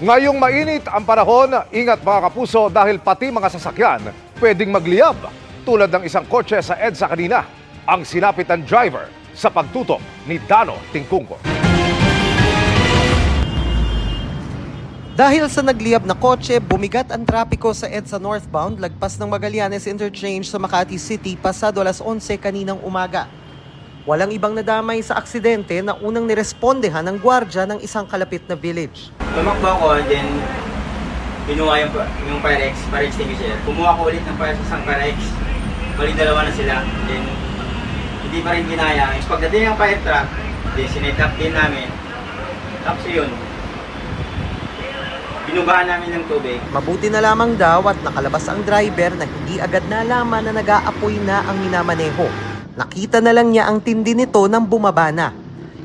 Ngayong mainit ang panahon, ingat mga kapuso dahil pati mga sasakyan pwedeng magliyab. Tulad ng isang kotse sa EDSA kanina, ang sinapit ng driver sa pagtutok ni Dano Tingkungko. Dahil sa nagliyab na kotse, bumigat ang trapiko sa EDSA northbound lagpas ng Magallanes Interchange sa Makati City pasado alas 11 kaninang umaga. Walang ibang nadamay sa aksidente na unang nirespondehan ng gwardya ng isang kalapit na village. Tumakbo ako, then kinuha yung fire extinguisher. Kumuha ko ulit ng isang fire ex. Bali dalawa na sila. Then hindi pa rin ginaya. Pagdating ng fire truck, then sinet up din namin. Tapos yun, binugahan namin ng tubig. Mabuti na lamang daw at nakalabas ang driver na hindi agad nalaman na nag-aapoy na ang minamaneho. Nakita na lang niya ang tindi nito nang bumaba na.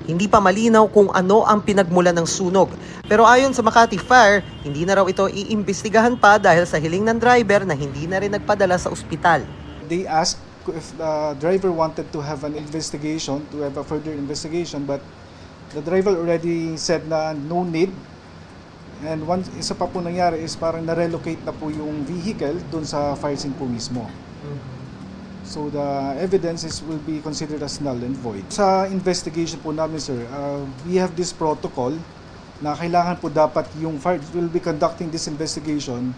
Hindi pa malinaw kung ano ang pinagmulan ng sunog. Pero ayon sa Makati Fire, hindi na raw ito iimbestigahan pa dahil sa hiling ng driver na hindi na rin nagpadala sa ospital. They asked if the driver wanted to have an investigation, to have a further investigation, but the driver already said na no need. And isa pa po nangyari is parang na-relocate na po yung vehicle dun sa fire scene po mismo. So the evidences will be considered as null and void. Sa investigation po namin, sir, we have this protocol na kailangan po dapat yung fire will be conducting this investigation.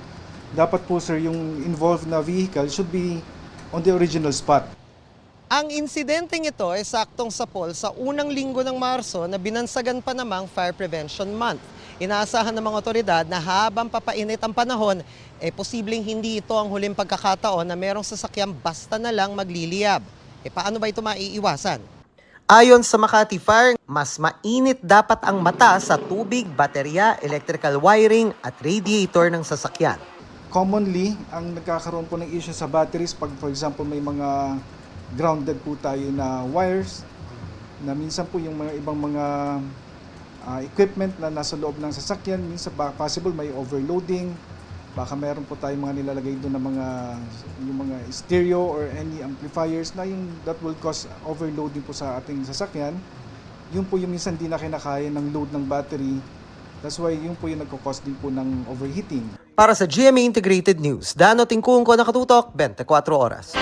Dapat po, sir, yung involved na vehicle should be on the original spot. Ang insidenteng ito ay saktong sapol sa unang linggo ng Marso na binansagan pa namang Fire Prevention Month. Inaasahan ng mga otoridad na habang papainit ang panahon, posibleng hindi ito ang huling pagkakataon na merong sasakyan basta na lang magliliyab. Paano ba ito maiiwasan? Ayon sa Makati Fire, mas mainit dapat ang mata sa tubig, baterya, electrical wiring at radiator ng sasakyan. Commonly, ang nagkakaroon po ng issue sa batteries pag for example may mga grounded po tayo na wires na minsan po yung mga ibang mga equipment na nasa loob ng sasakyan, minsan possible may overloading, baka meron po tayong mga nilalagay doon na yung mga stereo or any amplifiers na yung that will cause overloading po sa ating sasakyan. Yun po yung minsan di na kinakaya ng load ng battery. That's why yun po yung nagkakos din po ng overheating. Para sa GMA Integrated News, Dano Tingkungko, nakatutok, 24 oras.